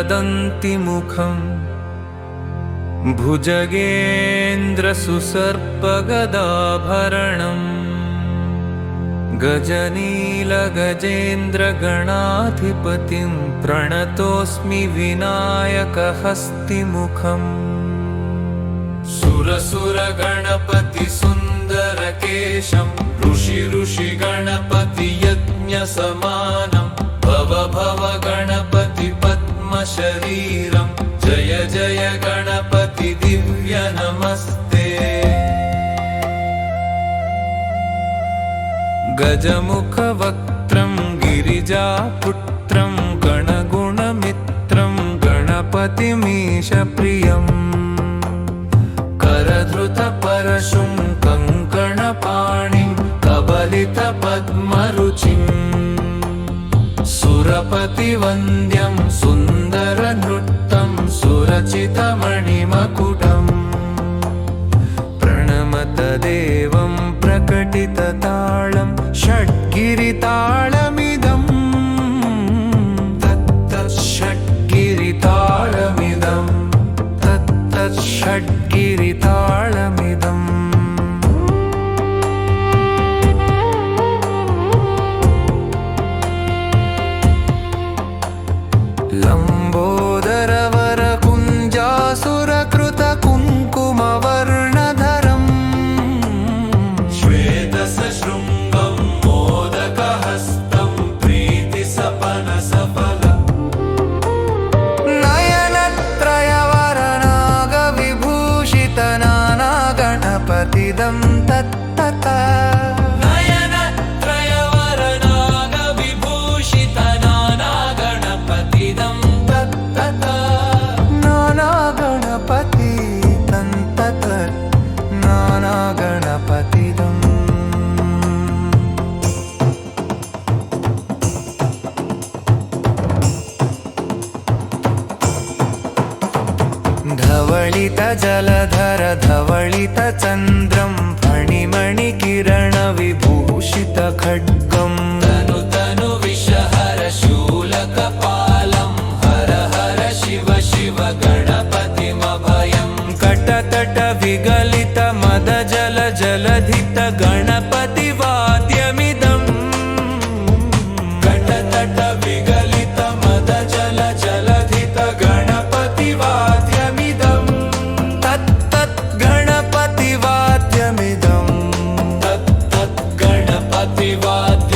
विकटोत्कटसुन्दरदन्तिमुखम् भुजगेन्द्रसुसर्पगदाभरणम् गजनीलगजेन्द्रगणाधिपतिं प्रणतोऽस्मि विनायकहस्तिमुखम् सुरसुरगणपतिसुन्दरकेशं ऋषिगणपतियज्ञसमानं भव भव गणपति पद्मशरीरं जय जय गणपति दिव्य नमस्ते। गजमुखवक्त्रं गिरिजापुत्रं गणगुणमित्रं गणपतिमीशप्रियम् करधृतपरशुं कङ्कणपाणिं कबलितपद्मरुचिम् सुरपतिवन्द्यं सुन्दरनृत्तं सुरचितमणिमकुटम् प्रणमतदेवं प्रकटितताळं षड्गिरिताळमिदं तत्तच्छड्गिरिताळमिदं तत्तच्छड्गिरिताळमिदम् लम्बोदरवरकुञ्जासुरकृतकुङ्कुमवर्णधरम् श्वेतसशृङ्गं मोदकहस्तं प्रीतिसपनसफलम् नयनत्रयवरनागविभूषितनानागणपतिदं तत्तता धवलितजलधर धवलितचन्द्रं फणिमणिकिरणविभूषितखड्गम् तनु तनु विषहर शूलकपालं हर हर शिव शिव गणपतिमभयं कटतट विगलित मदजल जलधित गणपतिवाद्यमिदम् कटतट विगलित मदजल जलधित गणपतिवाद्यमिदम् गणपतिवाद्यमिदं तत्तत् गणपतिवाद्यमिदम्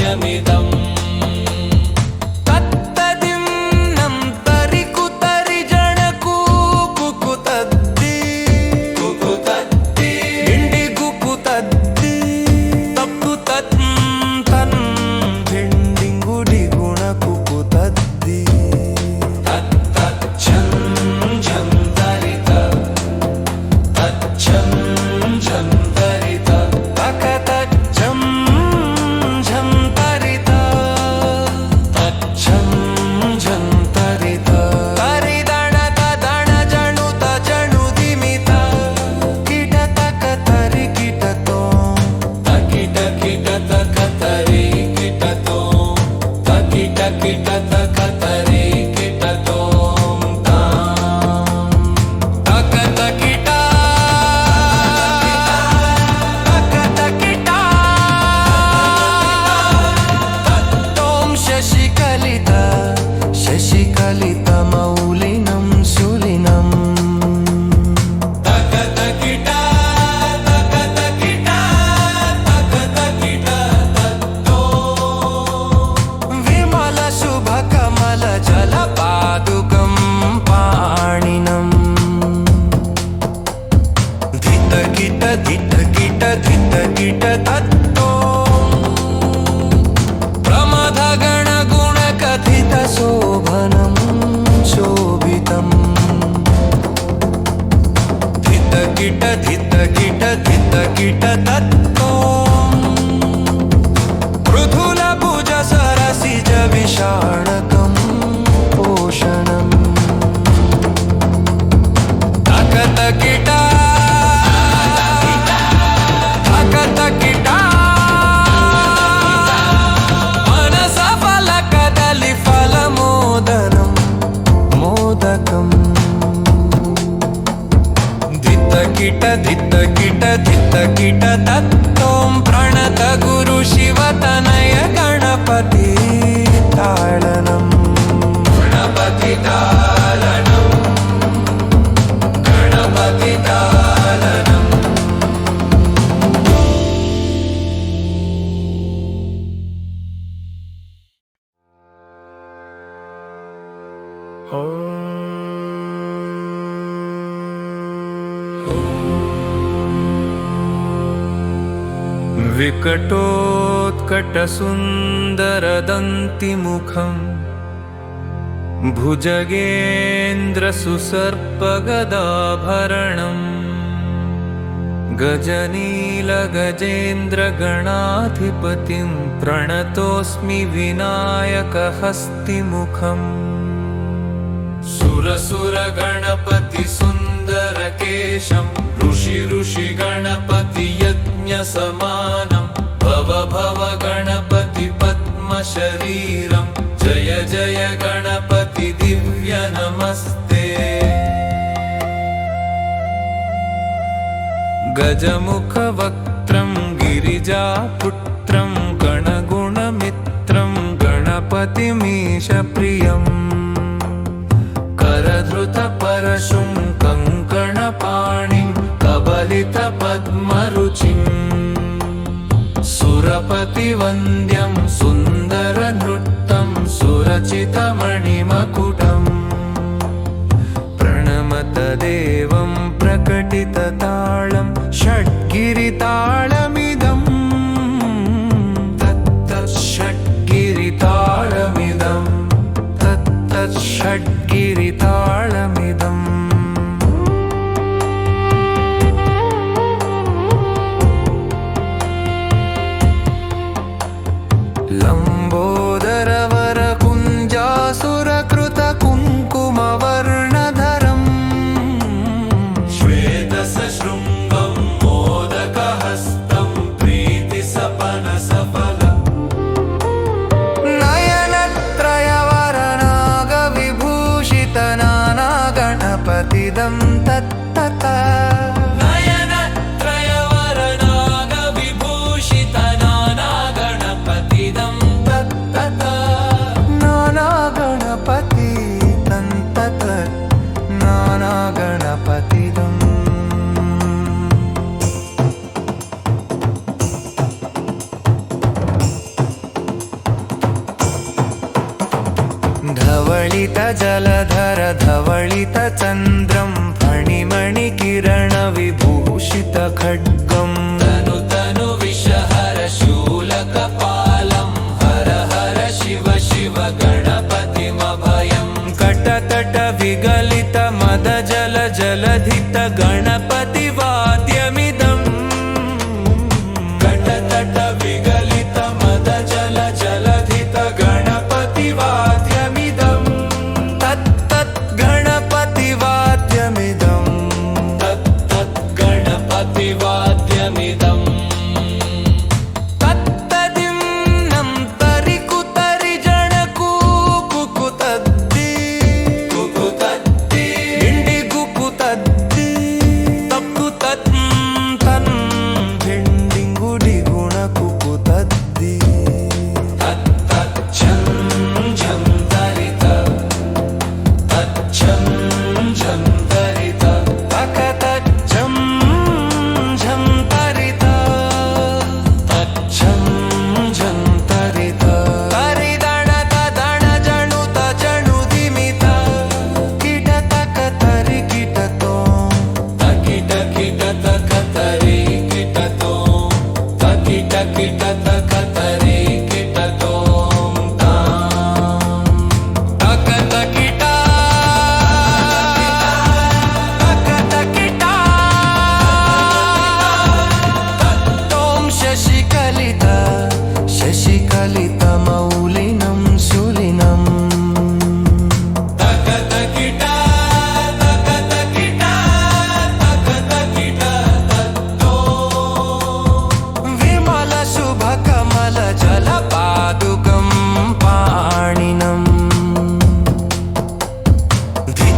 मोदकम् धित्तकिट धित्तकिट धित्तकिट तत्तों प्रणत गुरु शिवतनय गणपति ताळनम् गणपति ताळनम् गणपति ताळनम् विकटोत्कटसुन्दरदन्तिमुखम् भुजगेन्द्रसुसर्पगदाभरणम् गजनीलगजेन्द्रगणाधिपतिं प्रणतोऽस्मि विनायकहस्तिमुखम् सुरसुरगणपति सुन्दरकेशं ऋषि गणपति यज्ञसमानं भव भव गणपति पद्मशरीरं जय जय गणपति दिव्य नमस्ते गजमुखवक्त्रं गिरिजापुत्रं गणगुणमित्रं गणपतिमीशप्रियम् करधृतपरशुं कङ्कणपाणिं कबलितपद्मरुचिम् सुरपतिवन्द्यं सुन्दरनृत्तं सुरचितमणिमकुटम् प्रणमतदेवं प्रकटितताळं षड्गिरिताळमिदम् तत्तच्छड्गिरिताळमिदम् तत्तच्छड्गिरिताळमिदम् लम्बोदरवरकुञ्जासुरकृतकुङ्कुमवर्णधरम् श्वेतसशृङ्गं मोदकहस्तं प्रीतिसपनसफलम् नयनत्रयवरनागविभूषितनानागणपतिदं तत्तत नयनत्रयवरनागविभूषितनानागणपतिदं तत्तत नानागणपति तन्तत नानागणपतिदम् धवलितजलधर धवलितचन्द्रं फणिमणिकिरणविभूषितखड्गम् तनु तनु विषहर शूलकपालं हर हर शिव शिव गणपतिमभयम् कटतट विगलित मदजल जलधित गणपतिवाद्यमिदम् कटतट विगलित मदजल जलधित गणपतिवाद्यमिदम् तत्तत् गणपतिवाद्यमिदम् तत्तत् गणपतिवाद्यमिदम् तत्तदिन्नं तरिकुतरि जणकूकुकुतद्दि कुकुतद्दि गिण्डिगुकुतद्दि तक्कुतत् तन् भिण्डिङ्गुडिगुणकुकुतद्दि तत्तच्छं झं तरित तच्छं झं तरित तकतच्छं झं तरित तच्छं झं तरित तरिदणत दणजणुत जणुदिमित किटतकतरि किटतो तकिट किट तकतरि किटतो तकिट किट तकतरि किटतो तां तकतकिटा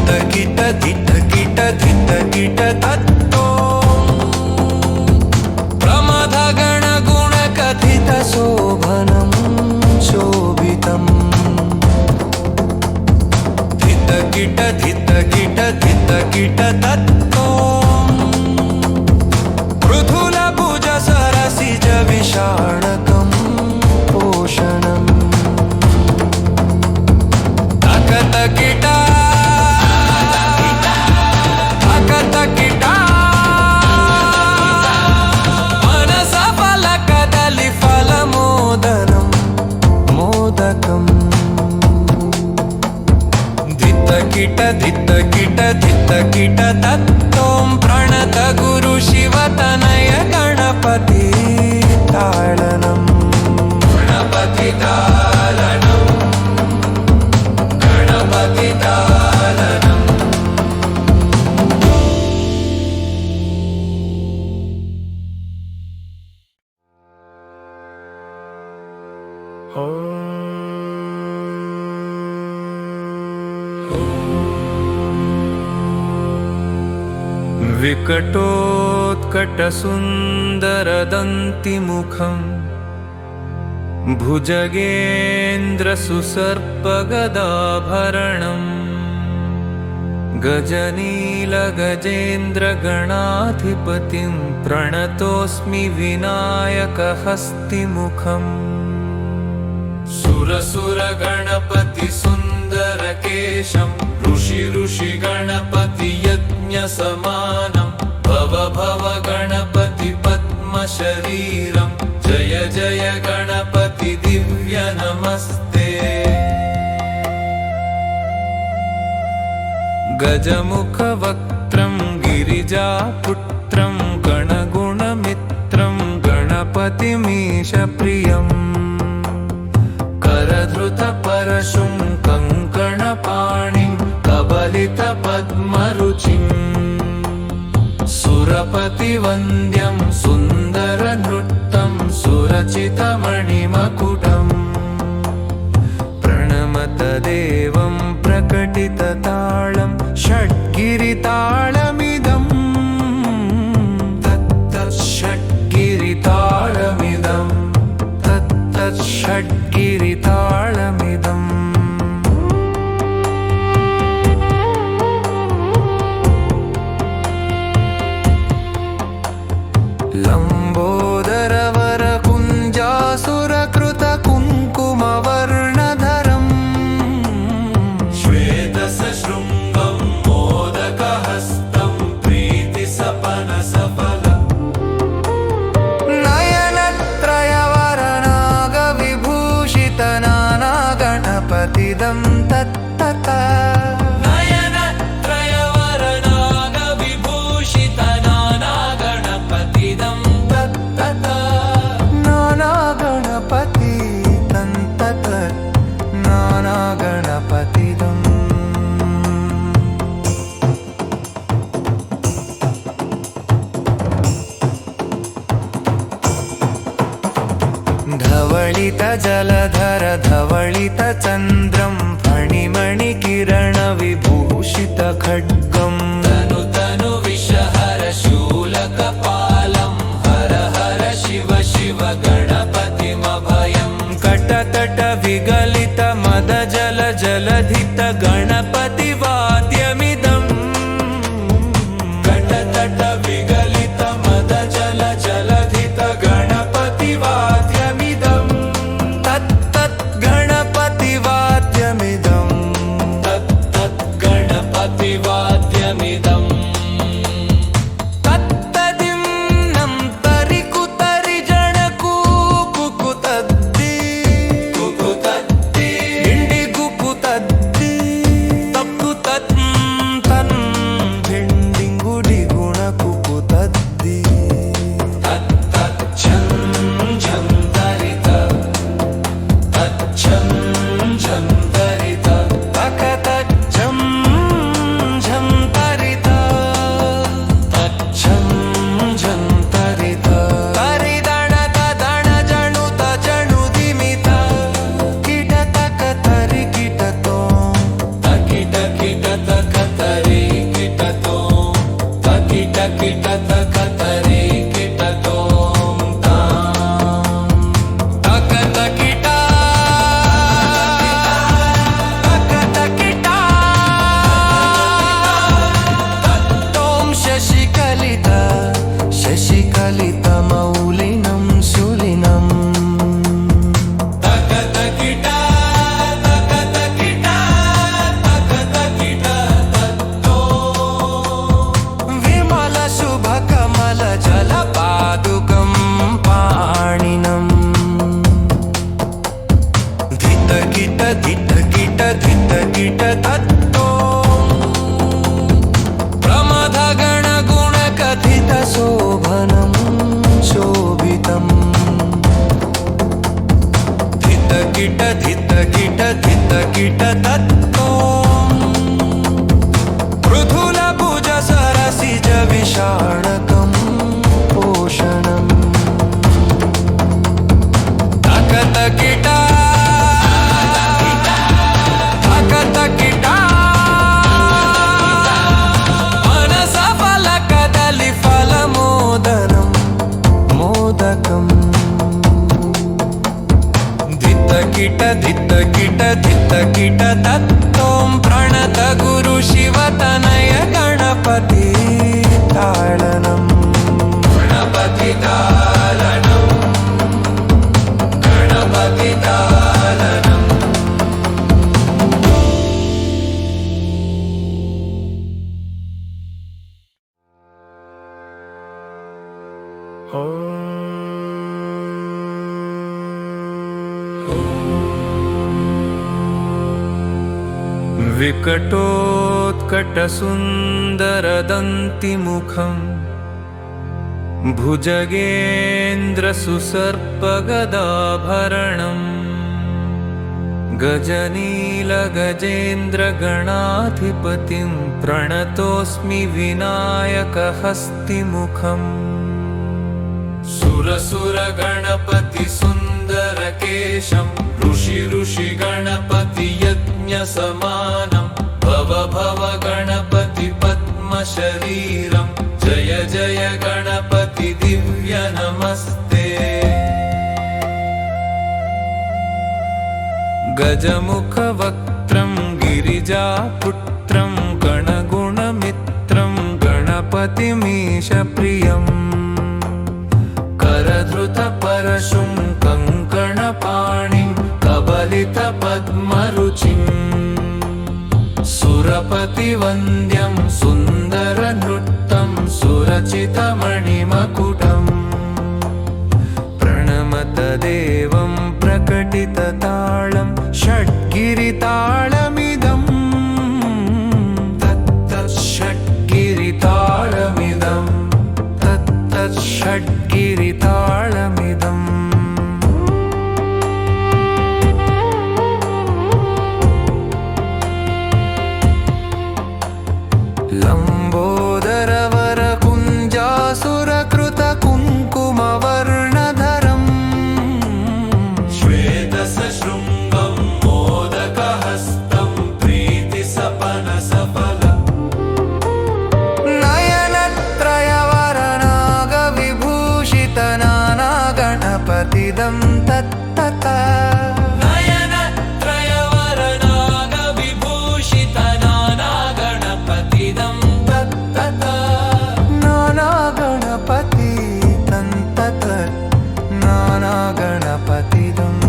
धित गिट धित गिट धित गिट तत्तो प्रमथ गण गुण कथित शोभनं शोभितम् धित गिट धित गिट धित गिट तत्तो पृथुल भुज सरसिज विषाणकं पोषणम् तकत गिटा तकत गिटा मनस फलकदलि फलमोदनं मोदकम् धित गिट धित गिट धित गिट तत्तों प्रणत गुरु शिवतनय गणपति ताळनम् गणपति ताळनम् गणपति ताळनम् विकटोत्कटसुन्दरदन्तिमुखम् भुजगेन्द्रसुसर्पगदाभरणम् गजनीलगजेन्द्रगणाधिपतिं प्रणतोऽस्मि विनायकहस्तिमुखम् सुरसुरगणपतिसुन्दरकेशं ऋषिगणपतियज्ञसमानं भव भव गणपति पद्मशरीरं जय जय गणपति दिव्य नमस्ते गजमुखवक्त्रं गिरिजापुत्रं गणगुणमित्रं गणपतिमीशप्रियम् करधृतपरशुं कङ्कणपाणिं कबलितपद्मरुचिम् सुरपतिवन्द्यं सुन्दरनृत्तं सुरचितमणिमकुटम् प्रणमत देवं प्रकटितताळं षड्गिरिताळमिदम् तत्तत् षड्गिरिताळमिदम् तत्तत् षड्गिरिताळमिदम् लम्बोदरवरकुञ्जासुरकृतकुङ्कुमवर्णधरम् श्वेतसशृङ्गं मोदकहस्तं प्रीतिसपनसफलम् नयनत्रयवरनागविभूषितनानागणपतिदं तत्तत नयनत्रयवरनागविभूषितनानागणपतिदं तत्तत नानागणपति तन्तत नानागणपतिदम् धवळितजलधर धवळितचन्द्रं फणिमणिकिरणविभूषितखड्गम् तनु तनु विषहर शूलकपालं हर हर शिव शिव गणपतिमभयम् कटतट विगलित मद जल जलधित गणपतिवाद्यमिदम् कटतट विगलित मद जल जलधित गणपतिवाद्यमिदम् तत्तत् गणपतिवाद्यमिदम् तत्तत् गणपतिवाद्यमिदम् विकटोत्कटसुन्दरदन्तिमुखम् भुजगेन्द्रसुसर्पगदाभरणम् गजनीलगजेन्द्रगणाधिपतिं प्रणतोऽस्मि विनायकहस्तिमुखम् सुरसुरगणपतिसुन्दरकेशं ऋषि यज्ञसमानं भव भव गणपति पद्मशरीरं जय जय गणपति दिव्य नमस्ते। गजमुखवक्त्रं गिरिजापुत्रं गणगुणमित्रं गणपतिमीशप्रियम् करधृतपरशुं कङ्कणपाणिं कबलितपद्मरुचिम् सुरपतिवन्द्यं सुन्दरनृत्तं सुरचितमणिमकुटम् प्रणमतदेवं प्रकटितताळं षड्गिरिताळमिदम् तत्तत् षड्गिरिताळमिदम् तत्तत् षड्गिरिताळमिदम् लम्बोदरवरकुञ्जासुरकृतकुङ्कुमवर्णधरम् श्वेतसशृङ्गं मोदकहस्तं प्रीतिसपनसफलम् नयनत्रयवरनागविभूषितनानागणपतिदं तत्तत नयनत्रयवरनागविभूषितनानागणपतिदं तत्तत नानागणपति तन्तत नानागणपतिदम्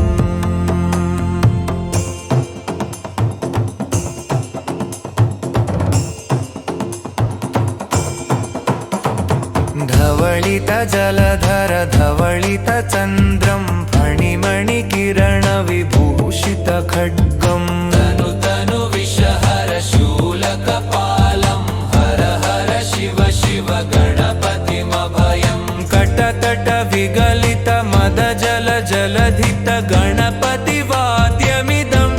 धवळितजलधर धवळितचन्द्रं फणिमणिकिरणविभूषितखड्गम् तनु तनु विषहर शूलकपालं हर हर शिव शिव गणपतिमभयं कटतट विगलित मद जल जलधित गणपतिवाद्यमिदम्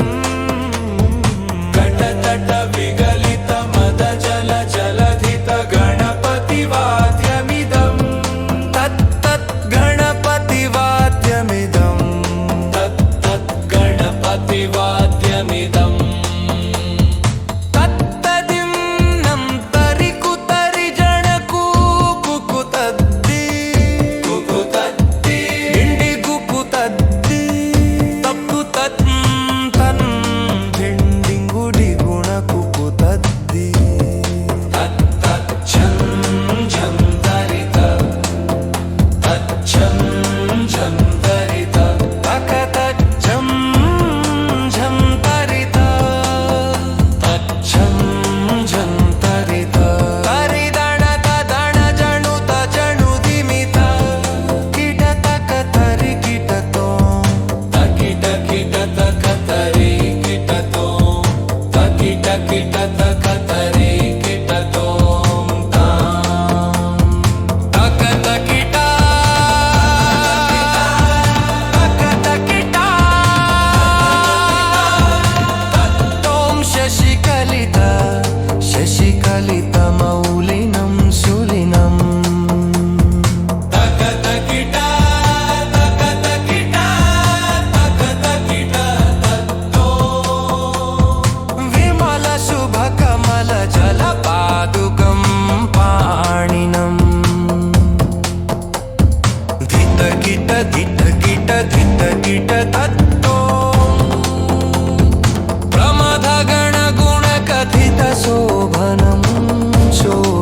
कटतट विगलित मद जल जलधित गणपतिवाद्यमिदम् तत्तत् गणपतिवाद्यमिदम् तत्तत् गणपतिवाद्यमिदम् तत्तदिन्नं तरिकुतरि जणकूकुतद्दि कुकुतद्दि డిండిగుకుతద్ది తప్పుతత్తన్ డిండింగుడిగుణకుకుతద్ది तत्तच्छं झं तरित तच्छं झं तरित తకతచ్చం ఝం తరిత तच्छं झं तरित తరిదణత దణ జణుత జణుదిమిత కిటతక తరి కిటతో तकिट किट तकतरे किटतो तकिट किट तकतरे किटतो తకతకిట తకతకిట తోం శశికలిత శశికలితమౌలినం శూలినం तकतकिट तकतकिट तकतकिट तत्तो విమల శుభకమల జలపాదుకం పాణినం ధితకిట ధితకిట ధితకిట తత్తో ప్రమథగణ గుణ కథిత శోభనం శోభనం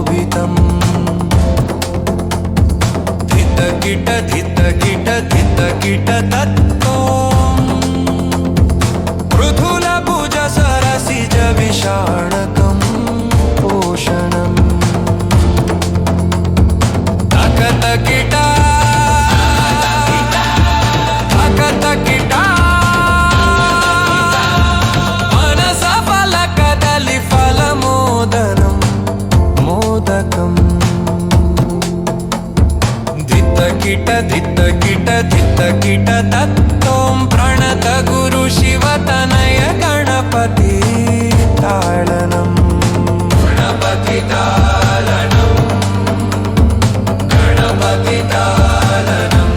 गणपतितालनं गणपतितालनं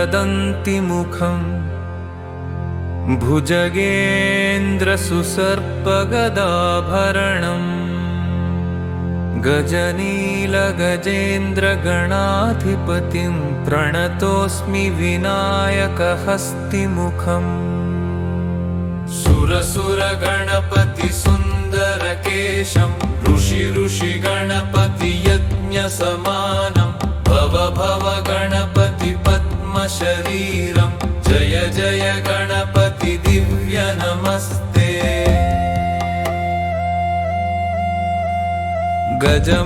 विकटोत्कटसुन्दरदन्तिमुखम् भुजगेन्द्रसुसर्पगदाभरणम् गजनीलगजेन्द्रगणाधिपतिं प्रणतोऽस्मि विनायकहस्तिमुखम् सुरसुरगणपतिसुन्दरकेशं ऋषिगणपतियज्ञसमानं भव भव गणपति पद्मशरीरं जय जय गणपति दिव्य नमस्ते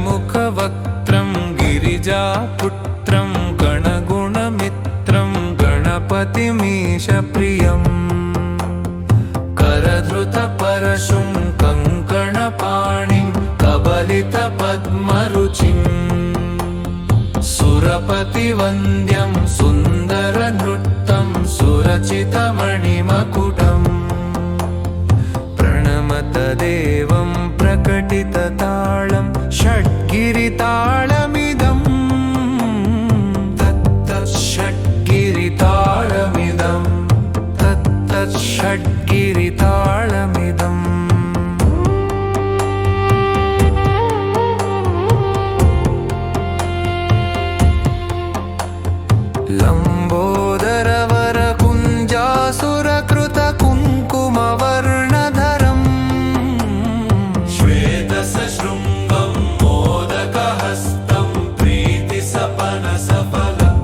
गजमुखवक्त्रं गिरिजापुत्रं गणगुणमित्रं गणपतिमीशप्रियम् करधृतपरशुं कङ्कणपाणिं कबलितपद्मरुचिम् सुरपतिवन्द्यं सुन्दरनृत्तं सुरचितमणिमकुटम् प्रणमतदेवं प्रकटितताळं षड्गिरिताळमिदम् तत्तत् षड्गिरिताळमिदम् तत्तत् षड्गिरिताळमिदम् लम्बोदरवरकुञ्जासुरकृतकुङ्कुमवर्णधरम् श्वेतसशृङ्गं मोदकहस्तं प्रीतिसपनसफलम्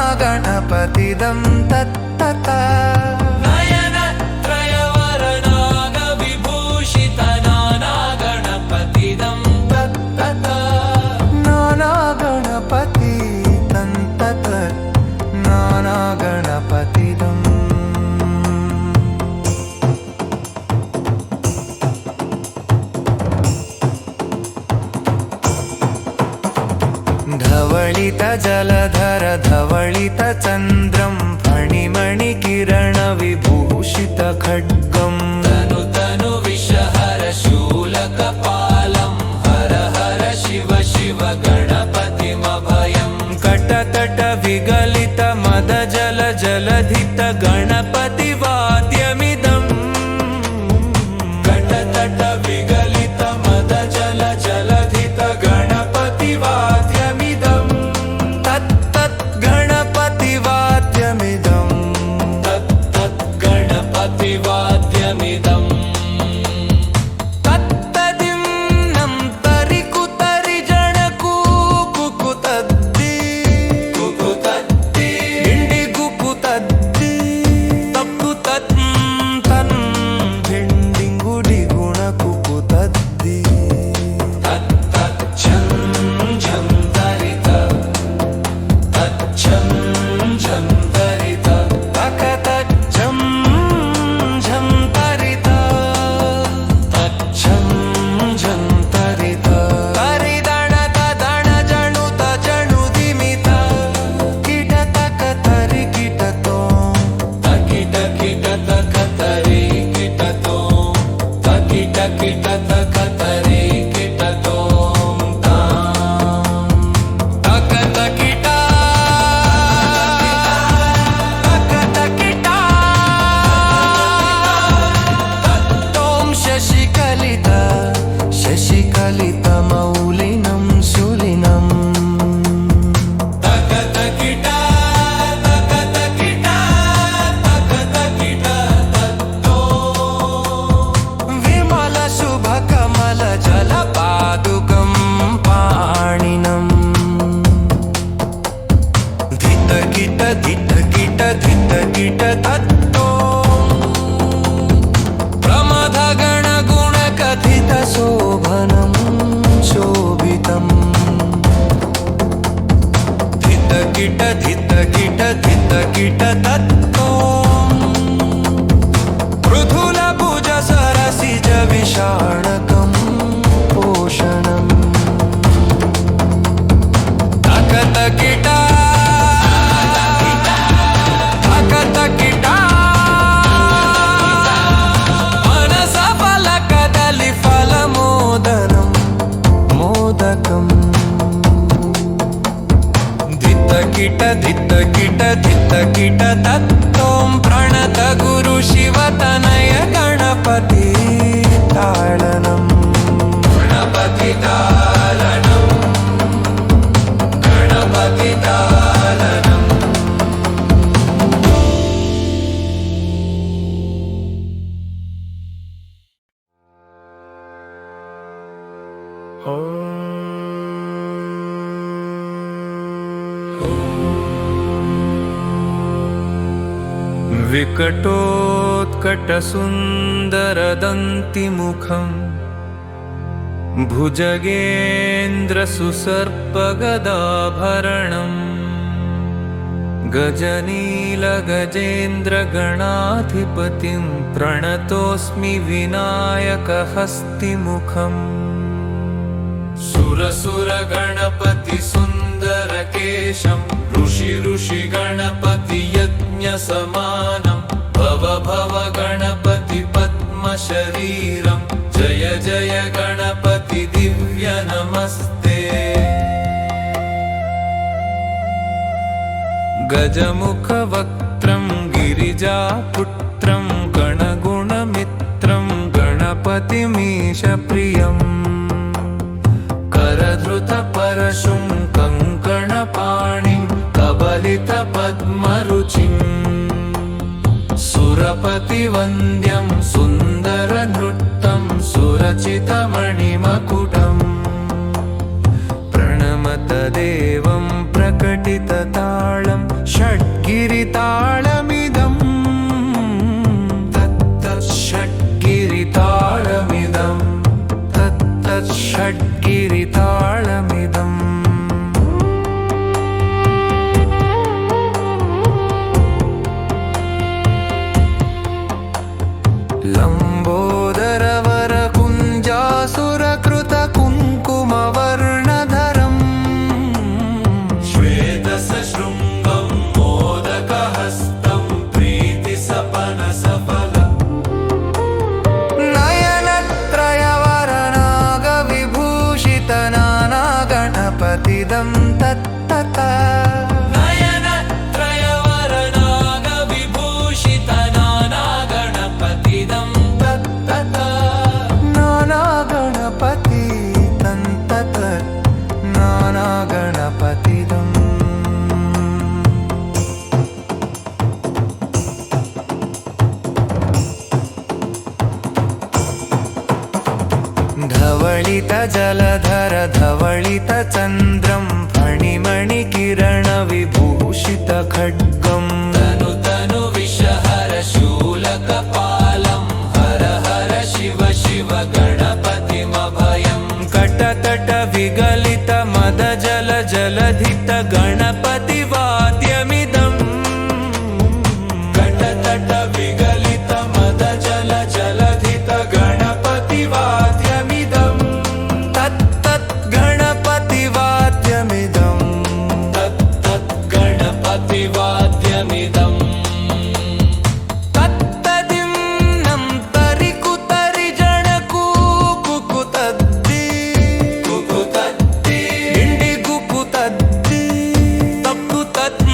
नयनत्रयवरनागविभूषितनानागणपतिदं तत्तत नयनत्रयवरनागविभूषितनानागणपतिदं तत्तत नानागणपति तन्तत नानागणपतिदम् धवळितजलधर धवळितचन्द्रं फणिमणिकिरणविभूषितखड्गम् तनु तनु विषहर शूलकपालं हर हर शिव शिव गणपतिमभयम् कटतट विगलित मदजल जलधित गणपतिवाद्यमिदम् कटतट विगलित मदजल जलधित गणपतिवाद्यमिदम् तत्तत् गणपतिवाद्यमिदम् तत्तत् गणपतिवाद्यमिदम् तत्तदिन्नं तरिकुतरि जणकूकुकुतद्दि कुकुतत्ति गिण्डिगुकुतद्दि तक्कुतत् तन् भिण्डिङ्गुडिगुणकुकुतद्दि तत्तत् झं झं तरित तच्छं झं तरित तकतज्जं झं तरित तच्छं झं तरित तरिदणत दणजणुत जणुदिमित किटतकतरि किटतो तकिट किट तकतरि किटतो तकिट किट तकतरि किटतो तकतकिटा तकतकिटा ॐ शशिकलित शशिकलितमौलिनं शूलिनम् तकतकिटा तकतकिटा तकतकिटा तत्तो विमलशुभकमलजलपादुकं पाणिनम् धितकिट धितकिट धितकिट तत्तो प्रमथगणगुणकथितशोभनं शोभितम् धितकिट कीट धित कीट धित कीट तत्तो पृथुलभुज सरसिज विषाणकं पोषणम् तकत कीटा तकत कीटा मनस फलकदलि फलमोदनं मोदकम् धित कीट धित कीट धित कीट तत्तों प्रणत गुरु शिवतनय गणपति ताळनम् गणपति ताळनम् गणपति ताळनम् विकटोत्कटसुन्दरदन्तिमुखम् भुजगेन्द्रसुसर्पगदाभरणम् गजनीलगजेन्द्रगणाधिपतिं प्रणतोऽस्मि विनायकहस्तिमुखम् सुरसुरगणपतिसुन्दरकेशं ऋषिगणपतियज्ञसमानं भव भव गणपति पद्मशरीरं जय जय गणपति दिव्य नमस्ते गजमुखवक्त्रं गिरिजापुत्रं गणगुणमित्रं गणपतिमीशप्रियम् करधृतपरशुं कङ्कणपाणिं कबलितपद्मरुचिम् सुरपतिवन्द्यं सुन्दरनृत्तं सुरचितमणिमकुटम् प्रणमत देवं प्रकटितताळं षड्गिरिताळमिदम् तत्तत् षड्गिरिताळमिदम् तत्तत् षड्गिरिताळमिदम् लम्बोदरवरकुञ्जासुरकृतकुङ्कुमवर्णधरम् श्वेतसशृङ्गं मोदकहस्तं प्रीतिसपनसफल नयनत्रयवरनागविभूषितनानागणपतिदं तत्तत नयनत्रयवरनागविभूषितनानागणपतिदं तत्तत नानागणपति तन्तत नानागणपतिदम् धवलितजलधर धवलितचन्द्रं फणिमणिकिरणविभूषितखड्गम् तनु तनु विषहर शूलकपालं हर हर शिव शिव गणपतिमभयम् कटतट विगलित मदजल जलधित गणपतिवाद्यमिदम् कटतट विगलित मदजल जलधित गणपतिवाद्यमिदम् तत्तत् गणपतिवाद्यमिदम् तत्तत् गणपतिवाद्यमिदम् तत्तदिन्नं तरिकुतरि जणकूकुतद्दि कुकुतत्ति गिण्डिगुकुतद्दि तक्कुतत्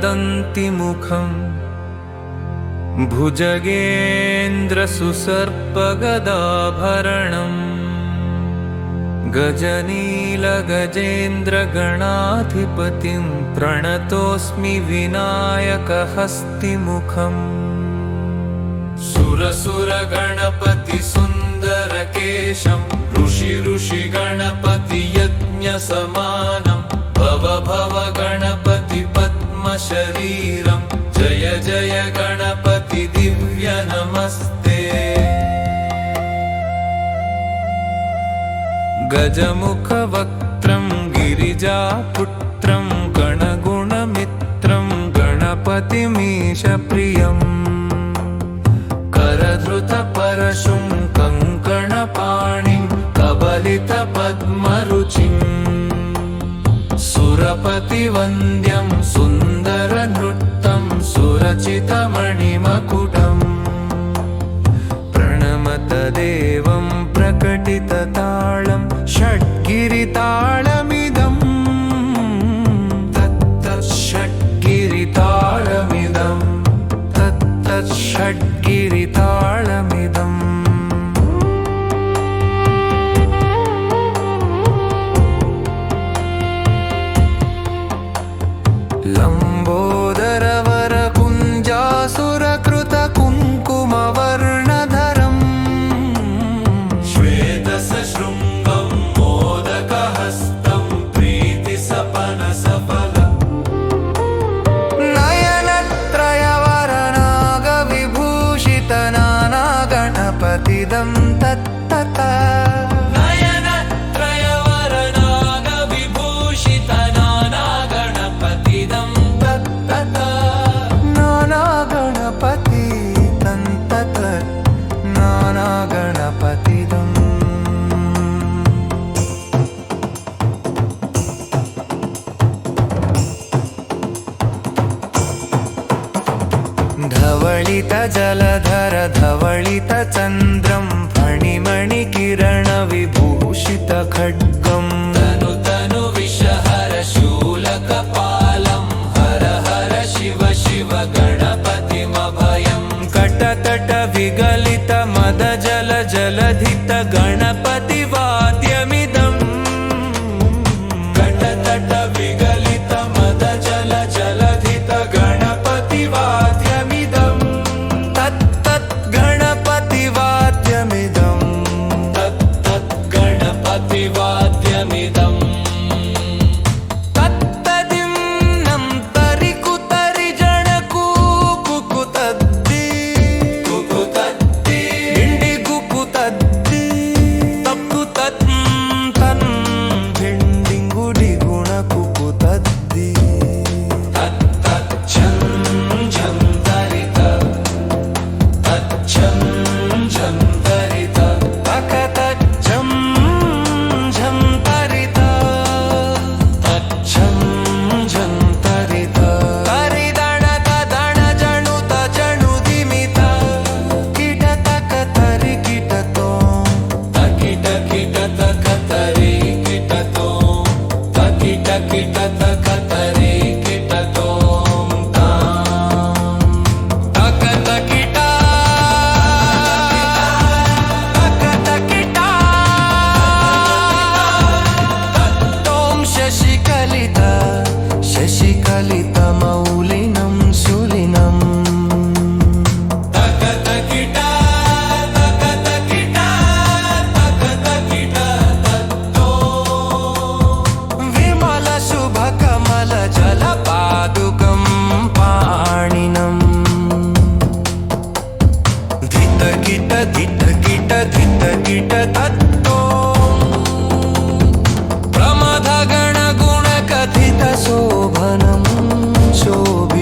विकटोत्कटसुन्दरदन्तिमुखम् भुजगेन्द्रसुसर्पगदाभरणम् गजनीलगजेन्द्रगणाधिपतिं प्रणतोऽस्मि विनायकहस्तिमुखम् सुरसुरगणपतिसुन्दरकेशं ऋषिगणपतियज्ञसमानं भव भव गणपति पद्मशरीरं जय जय गणपति दिव्य नमस्ते गजमुखवक्त्रं गिरिजापुत्रं गणगुणमित्रं गणपतिमीशप्रियम् करधृतपरशुं कङ्कणपाणिं कबलितपद्मरुचिम् सुरपतिवन्द्यं सुन्दरनृत्तं सुरचितमणिमकुटम् प्रणमतदेवं प्रकटितताळं षड्गिरिताळमिदम् तत्तच्छड्गिरिताळमिदम् तत्तच्छड्गिरिताळमिदम् लम्बोदरवरकुञ्जासुरकृतकुङ्कुमवर्णधरम् श्वेतसशृङ्गं मोदकहस्तं प्रीतिसपनसफल नयनत्रयवरनागविभूषितनानागणपतिदं तत्तता नयनत्रयवरनागविभूषितनानागणपतिदं तत्तता नानागणपति तन्तत नानागणपतिदम् धवलितजलधर धवलितचन्द्रं फणिमणिकिरणविभूषितखड्गम् तनु तनु विषहर शूलकपालं हर हर शिव शिव गणपतिमभयम् कटतट विगलित मदजल जलधित गणपतिवाद्यमिदम् कटतट विगलित मदजल जलधित गणपतिवाद्यमिदम् तत्तत् गणपतिवाद्यमिदम् तत्तत् गणपतिवाद्यमिदम् तत्तदिन्नं तरिकुतरि जणकूकुतद्दि कुकुतद्दि भिण्डिगुकुतद्दि तप्कुतत् तन् भिण्डिगुडिगुणकुकुतद्दि तत्तच्छं झं तरित तच्छं झं तरित तकतच्छं झं तरित तच्छं झं तरित तरिदणत दणजणुत जणुदिमित किटतकतरि किटतो तकिट किट तकतरि किटतो तकिट किट तकतरि किटतो तकतकिटा तकतकिटा तत्तों शशिकलित शशिकलितमौलिनं शूलिनम् तकतकिटा तकतकिटा तकतकिटा तत्तो विमलशुभकमलजलपादुकं पाणिनम् धितकिट धितकिट धितकिट तत्तो प्रमथगणगुणकथितशोभनं शोभि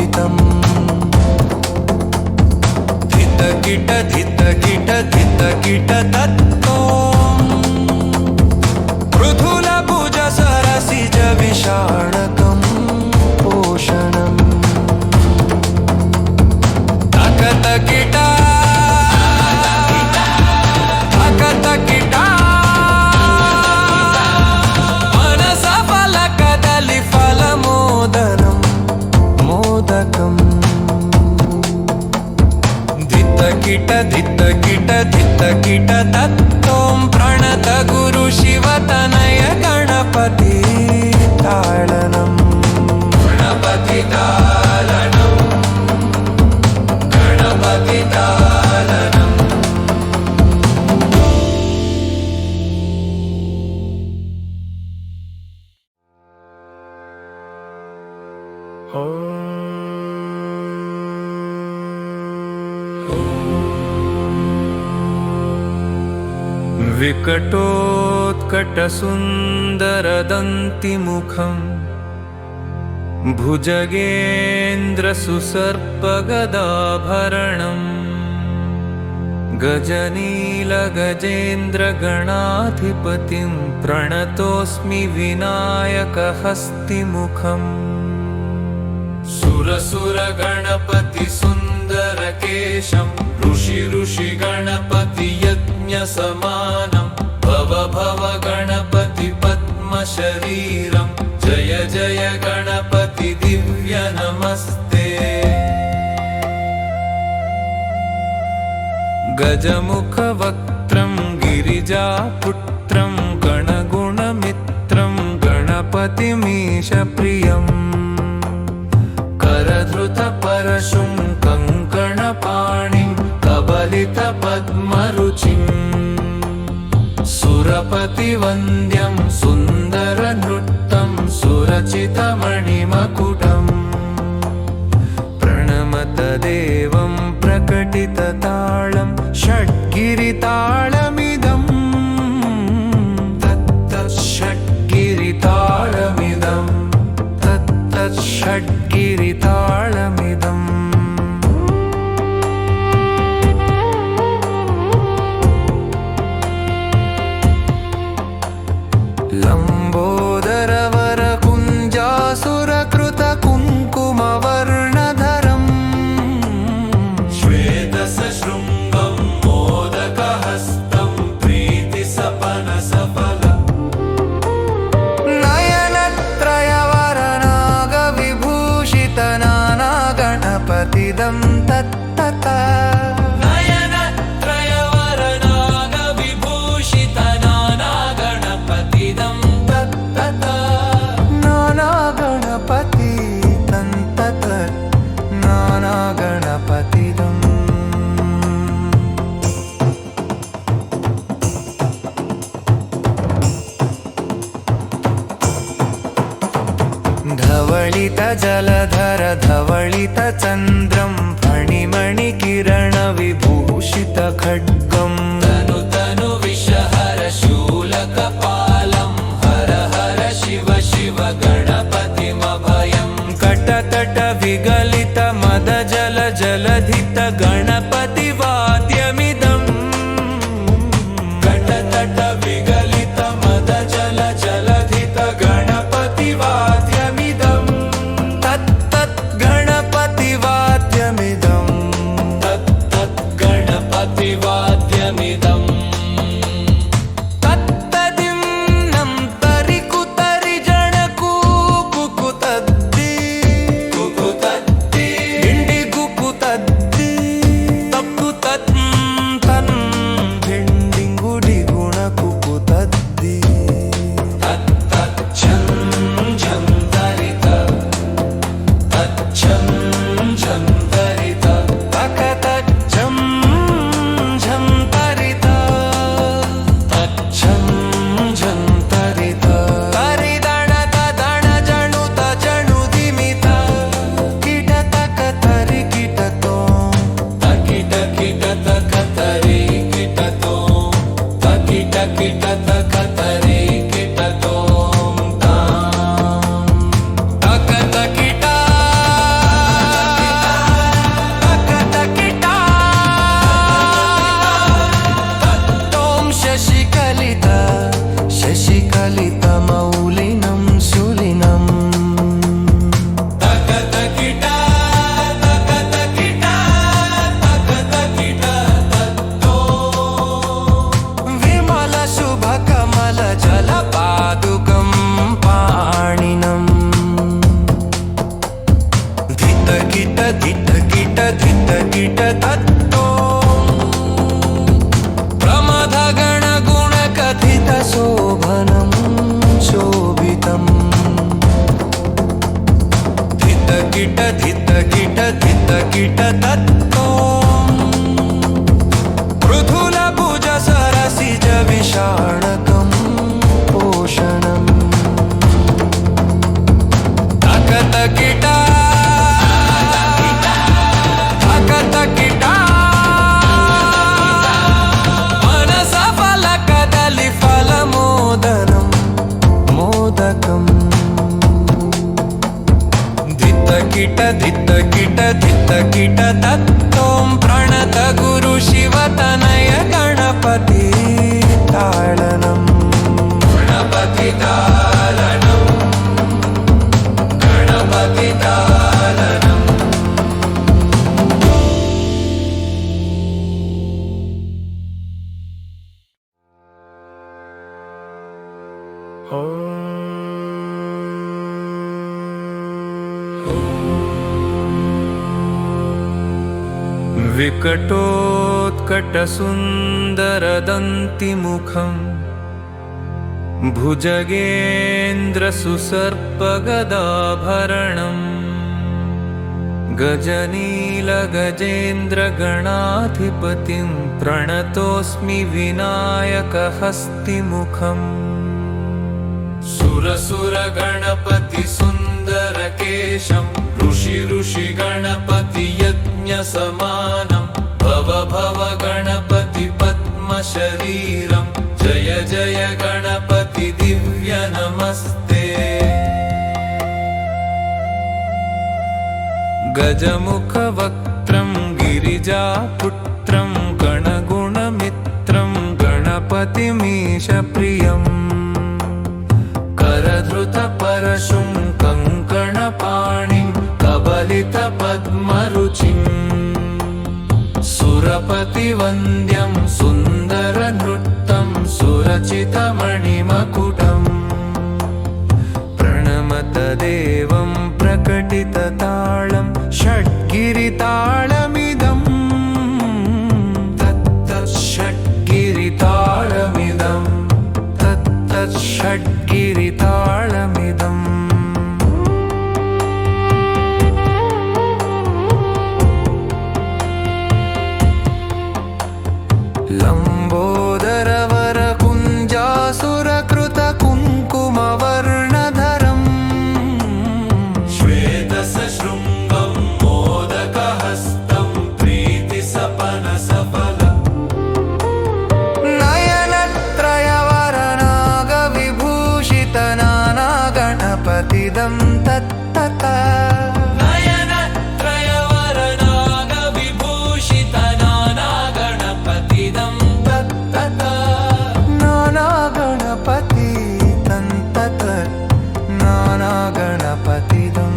किट तत्तों प्रणत गुरु शिवतनय गणपति ताळनम् गणपति तालनम् गणपति तालनम् विकटोत्कटसुन्दरदन्तिमुखम् भुजगेन्द्रसुसर्पगदाभरणम् गजनीलगजेन्द्रगणाधिपतिं प्रणतोऽस्मि विनायकहस्तिमुखम् सुरसुरगणपति सुन्दरकेशं ऋषि गणपति यज्ञसमानं भव भव गणपति पद्मशरीरं जय जय गणपति दिव्य नमस्ते गजमुखवक्त्रं गिरिजापुत्रं गणगुणमित्रं गणपतिमीशप्रियम् करधृतपरशुं कङ्कणपाणिं कबलितपद्मरुचिम् सुरपतिवन्द्यं सुन्दरनृत्तं सुरचितमणिमकुटम् प्रणमतदेवं प्रकटितताळं षड्गिरिताळमिदम् तत्तच्छड्गिरिताळमिदम् तत्तच्छड्गिरिताळमिदम् लम्बोदरवरकुञ्जासुरकृतकुङ्कुमवर्णधरम् श्वेतसशृङ्गं मोदकहस्तं प्रीतिसपनसफलम् नयनत्रयवरनागविभूषितनानागणपतिदं तत्तता नयनत्रयवरनागविभूषितनानागणपतिदं तत्तता नानागणपति तन्तत नानागणपतिदम् धवलितजलधर धवलितचन्द्रं फणिमणिकिरणविभूषितखड्गम् तनु तनु विषहर शूलकपालं हर हर शिव शिव गणपतिमभयम् कटतट विगलित मदजल जलधित गणपतिवाद्यमिदम् कटतट विगलित मदजल जलधित गणपतिवाद्यमिदम् तत्तत् गणपतिवाद्यमिदम् तत्तत् गणपतिवाद्यमिदम् तत्तदिन्नं तरिकुतरि जणकू कुकुतद्दि कुकुतद्दि गिण्डिगु गिट धित गिट धित गिट तत्तो पृथुलभुज सरसिज विषाणकं पोषणम् तकत गिटा तकत गिटा मनस फलकदलि फलमोदनं मोदकम् धित गिट धित तत्तों प्रणत गुरु शिव तनय गणपति ताळनं गणपति ताळनं गणपति ताळनं विकटोत्कटसुन्दरदन्तिमुखम् भुजगेन्द्रसुसर्पगदाभरणम् गजनीलगजेन्द्रगणाधिपतिं प्रणतोऽस्मि विनायकहस्तिमुखम् सुरसुरगणपति सुन्दरकेशं ऋषि गणपति यज्ञसमानं भव भव गणपति पद्मशरीरं जय जय गणपति दिव्य नमस्ते गजमुखवक्त्रं गिरिजापुत्रं गणगुणमित्रं गणपतिमीशप्रियम् करधृतपरशुं कङ्कणपाणिं कबलितपद्मरुचिम् सुरपतिवन्द्यं सुन्दरनृत्तं सुरचितमणिमकुटम् प्रणमत देवं प्रकटितताळं षड्गिरिताळमिदं तत्तच्छड्गिरिताळमिदं तत्तच्छड्गिरिताळमिदम् लम्बोदरवरकुञ्जासुरकृतकुङ्कुमवर्णधरम् श्वेतसशृङ्गं मोदकहस्तं प्रीतिसपनसफलम् नयनत्रयवरनागविभूषितनानागणपतिदं तत्तत नयनत्रयवरनागविभूषितनानागणपतिदं तत्तत नानागणपति तन्तत नानागणपतिदम्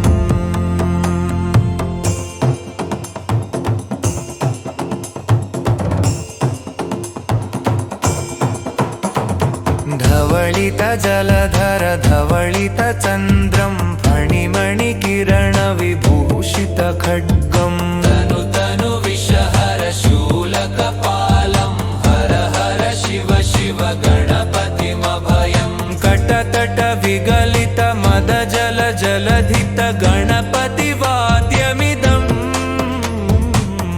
धवलितजलधर धवलितचन्द्रं फणिमणिकिरणविभूषितखड्गम् तनु तनु विषहर शूलकपालं हर हर शिव शिव गणपतिमभयम् कटतट विगलित मदजल जलधित गणपतिवाद्यमिदम्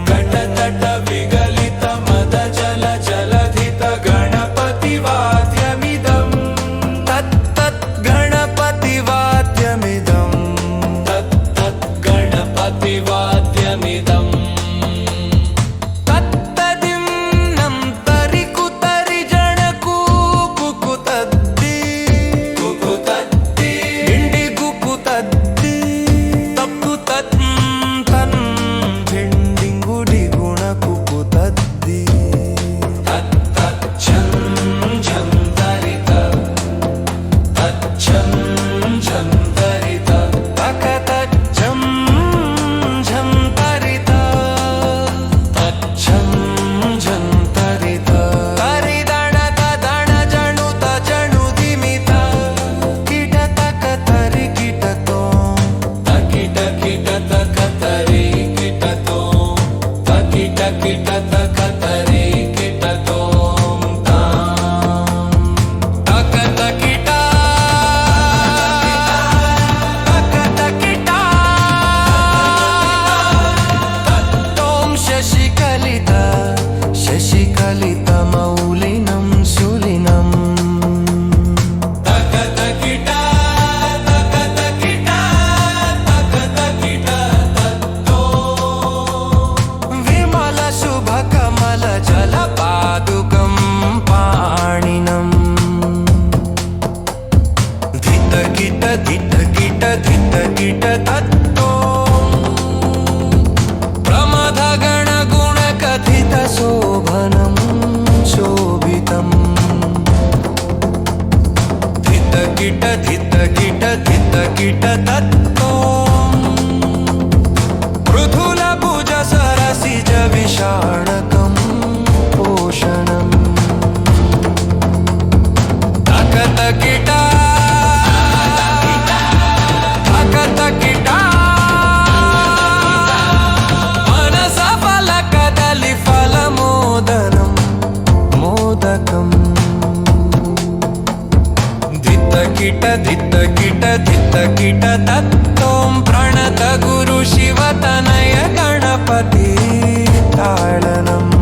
कटतट विगलित मदजल जलधित गणपतिवाद्यमिदम् तत्तत् गणपतिवाद्यमिदम् तत्तत् गणपतिवाद्यमिदम् तत्तो प्रमथगणगुणकथितशोभनं शोभितम् धितकिट धितकिट धितकिट तत्तो पृथुलभुजसरसिज विषाणकं पोषणम् तकतकिटा तकतकिटा मनसफलकदलि फलमोदनं मोदकम् धितकिट धितकिट धितकिट तत्तों प्रणत गुरु शिवतनय गणपति ताडनम्